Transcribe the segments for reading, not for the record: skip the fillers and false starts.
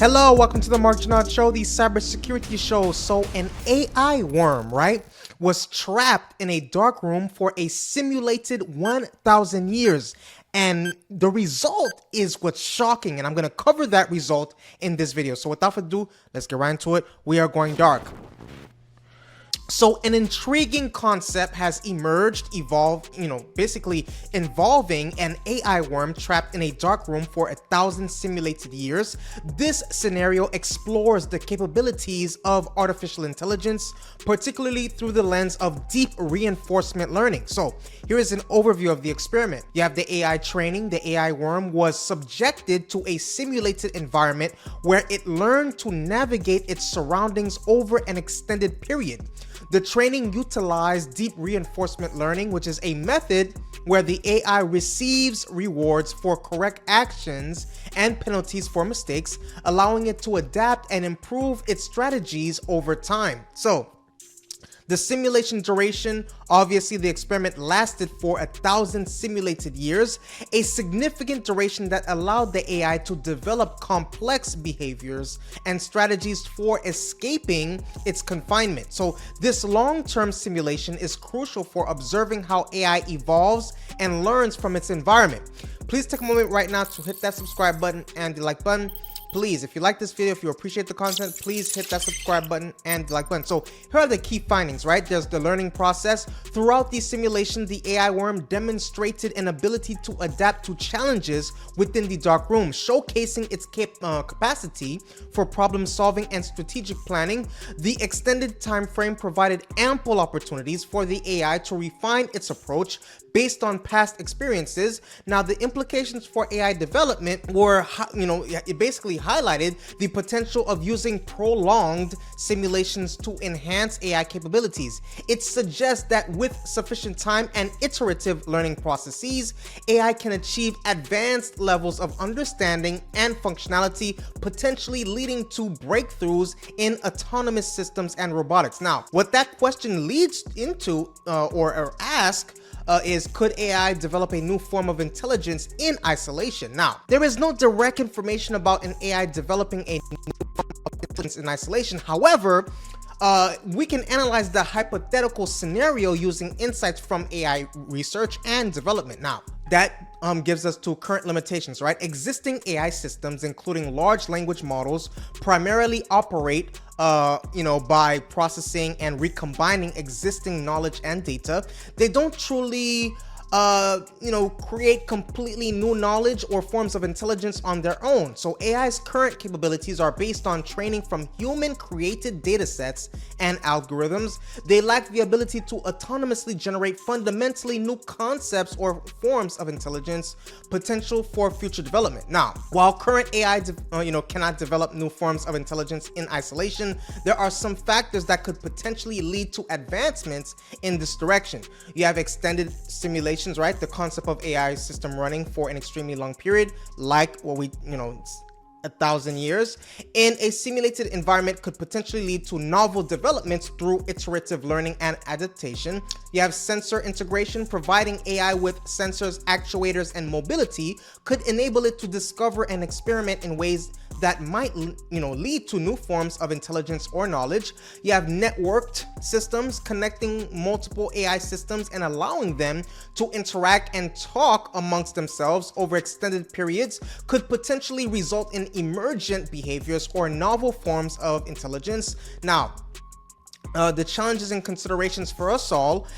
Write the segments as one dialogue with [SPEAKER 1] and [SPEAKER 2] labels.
[SPEAKER 1] Hello, welcome to the Marginal Show, the cybersecurity show. So an AI worm, right, was trapped in a dark room for a simulated 1,000 years. And the result is what's shocking. And I'm going to cover that result in this video. So without further ado, let's get right into it. We are going dark. So an intriguing concept has evolved, basically involving an AI worm trapped in a dark room for 1,000 simulated years. This scenario explores the capabilities of artificial intelligence, particularly through the lens of deep reinforcement learning. So here is an overview of the experiment. You have the AI training. The AI worm was subjected to a simulated environment where it learned to navigate its surroundings over an extended period. The training utilized deep reinforcement learning, which is a method where the AI receives rewards for correct actions and penalties for mistakes, allowing it to adapt and improve its strategies over time. So, the simulation duration, obviously the experiment lasted for 1,000 simulated years, a significant duration that allowed the AI to develop complex behaviors and strategies for escaping its confinement. So this long-term simulation is crucial for observing how AI evolves and learns from its environment. Please take a moment right now to hit that subscribe button and the like button. Please, if you like this video, if you appreciate the content, please hit that subscribe button and the like button. So here are the key findings, right? There's the learning process. Throughout the simulation, the AI worm demonstrated an ability to adapt to challenges within the dark room, showcasing its capacity for problem solving and strategic planning. The extended time frame provided ample opportunities for the AI to refine its approach based on past experiences. Now, the implications for AI development were, it basically highlighted the potential of using prolonged simulations to enhance AI capabilities. It suggests that with sufficient time and iterative learning processes, AI can achieve advanced levels of understanding and functionality, potentially leading to breakthroughs in autonomous systems and robotics. Now, what that question leads into or ask is, could AI develop a new form of intelligence in isolation? Now, there is no direct information about an AI developing a new form of intelligence in isolation. However, we can analyze the hypothetical scenario using insights from AI research and development. Now, that gives us to current limitations, right? Existing AI systems, including large language models, primarily operate by processing and recombining existing knowledge and data. They don't truly create completely new knowledge or forms of intelligence on their own. So AI's current capabilities are based on training from human-created data sets and algorithms. They lack the ability to autonomously generate fundamentally new concepts or forms of intelligence, potential for future development. Now, while current AI cannot develop new forms of intelligence in isolation, there are some factors that could potentially lead to advancements in this direction. You have extended simulation, right? The concept of AI system running for an extremely long period, like what 1,000 years in a simulated environment, could potentially lead to novel developments through iterative learning and adaptation. You have sensor integration. Providing AI with sensors, actuators, and mobility could enable it to discover and experiment in ways that might lead to new forms of intelligence or knowledge. You have networked systems, connecting multiple AI systems and allowing them to interact and talk amongst themselves over extended periods, could potentially result in emergent behaviors or novel forms of intelligence. Now, the challenges and considerations for us all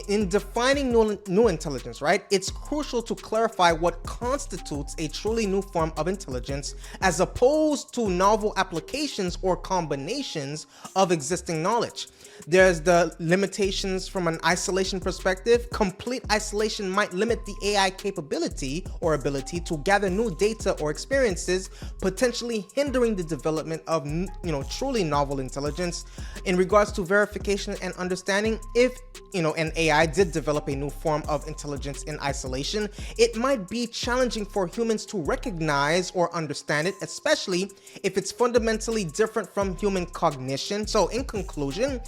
[SPEAKER 1] in defining new intelligence, right? It's crucial to clarify what constitutes a truly new form of intelligence as opposed to novel applications or combinations of existing knowledge. There's the limitations from an isolation perspective. Complete isolation might limit the AI capability or ability to gather new data or experiences, potentially hindering the development of truly novel intelligence. In regards to verification and understanding, if an AI did develop a new form of intelligence in isolation, it might be challenging for humans to recognize or understand it, especially if it's fundamentally different from human cognition. So in conclusion,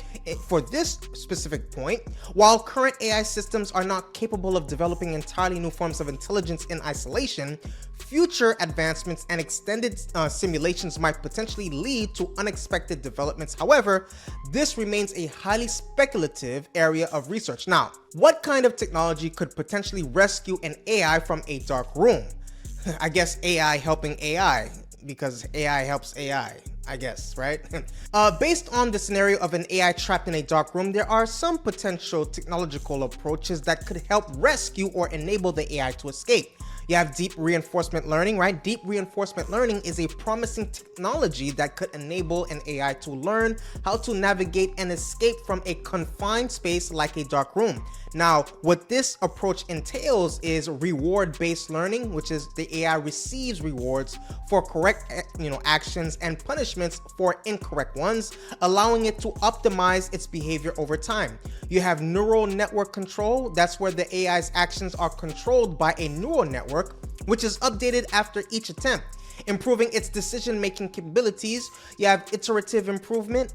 [SPEAKER 1] for this specific point, while current AI systems are not capable of developing entirely new forms of intelligence in isolation, Future advancements and extended simulations might potentially lead to unexpected developments. However, this remains a highly speculative area of research. Now, what kind of technology could potentially rescue an AI from a dark room? I guess AI helping AI, because AI helps AI. I guess, right? Based on the scenario of an AI trapped in a dark room, there are some potential technological approaches that could help rescue or enable the AI to escape. You have deep reinforcement learning, right? Deep reinforcement learning is a promising technology that could enable an AI to learn how to navigate and escape from a confined space like a dark room. Now, what this approach entails is reward-based learning, which is the AI receives rewards for correct, actions and punishments for incorrect ones, allowing it to optimize its behavior over time. You have neural network control. That's where the AI's actions are controlled by a neural network, which is updated after each attempt, improving its decision-making capabilities. You have iterative improvement.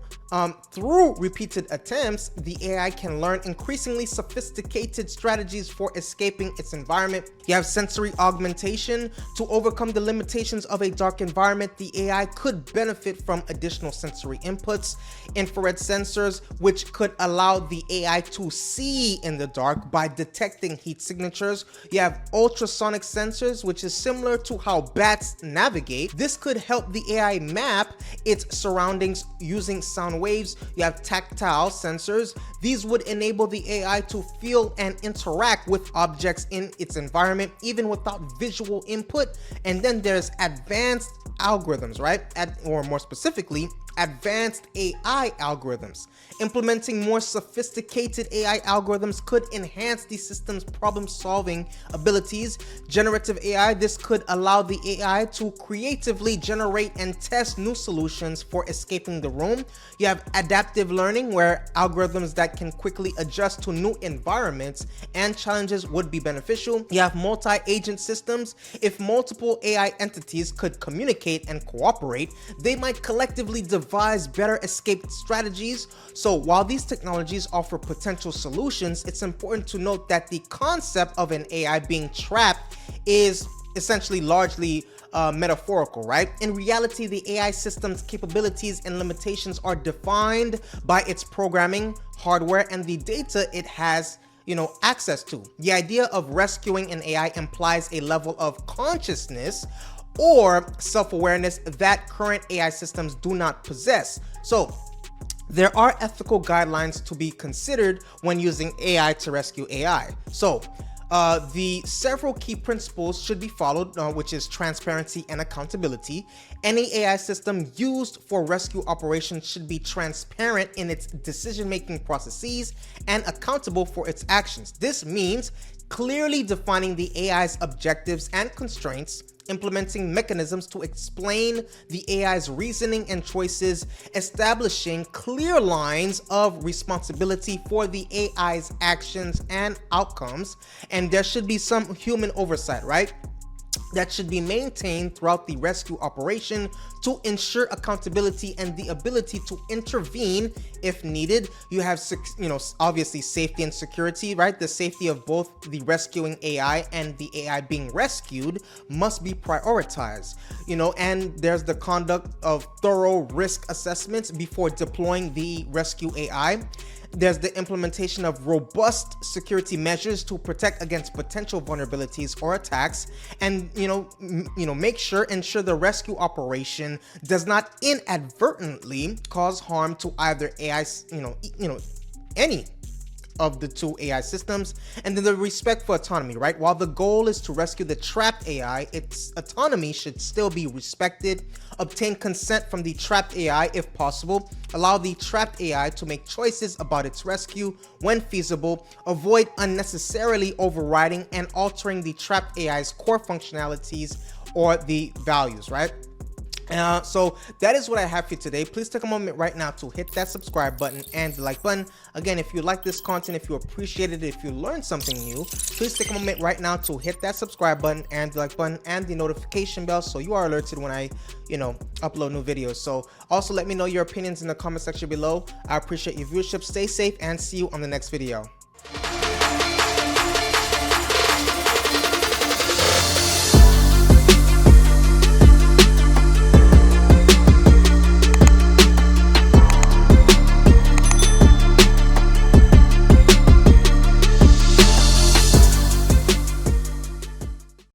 [SPEAKER 1] Through repeated attempts, the AI can learn increasingly sophisticated strategies for escaping its environment. You have sensory augmentation. To overcome the limitations of a dark environment, the AI could benefit from additional sensory inputs. Infrared sensors, which could allow the AI to see in the dark by detecting heat signatures. You have ultrasonic sensors, which is similar to how bats navigate. This could help the AI map its surroundings using sound waves. You have tactile sensors. These would enable the AI to feel and interact with objects in its environment, even without visual input. And then there's advanced algorithms, right? Or more specifically, advanced AI algorithms. Implementing more sophisticated AI algorithms could enhance the system's problem-solving abilities. Generative AI, this could allow the AI to creatively generate and test new solutions for escaping the room. You have adaptive learning, where algorithms that can quickly adjust to new environments and challenges would be beneficial. You have multi-agent systems. If multiple AI entities could communicate and cooperate, they might collectively devise better escape strategies. So while these technologies offer potential solutions, it's important to note that the concept of an AI being trapped is essentially largely metaphorical, right? In reality, the AI system's capabilities and limitations are defined by its programming, hardware, and the data it has access to. The idea of rescuing an AI implies a level of consciousness or self-awareness that current AI systems do not possess. So there are ethical guidelines to be considered when using AI to rescue AI. So the several key principles should be followed, which is transparency and accountability. Any AI system used for rescue operations should be transparent in its decision-making processes and accountable for its actions. This means clearly defining the AI's objectives and constraints, implementing mechanisms to explain the AI's reasoning and choices, establishing clear lines of responsibility for the AI's actions and outcomes, and there should be some human oversight, right? That should be maintained throughout the rescue operation to ensure accountability and the ability to intervene if needed. You have, obviously safety and security, right? The safety of both the rescuing AI and the AI being rescued must be prioritized, and there's the conduct of thorough risk assessments before deploying the rescue AI. There's the implementation of robust security measures to protect against potential vulnerabilities or attacks, and ensure the rescue operation does not inadvertently cause harm to either AI, any of the two AI systems. And then the respect for autonomy, right? While the goal is to rescue the trapped AI, its autonomy should still be respected. Obtain consent from the trapped AI if possible. Allow the trapped AI to make choices about its rescue when feasible. Avoid unnecessarily overriding and altering the trapped AI's core functionalities or the values, right? So that is what I have for you today. Please take a moment right now to hit that subscribe button and the like button. Again, if you like this content, if you appreciate it, if you learned something new, please take a moment right now to hit that subscribe button and the like button and the notification bell so you are alerted when I, upload new videos. So also let me know your opinions in the comment section below. I appreciate your viewership. Stay safe and see you on the next video.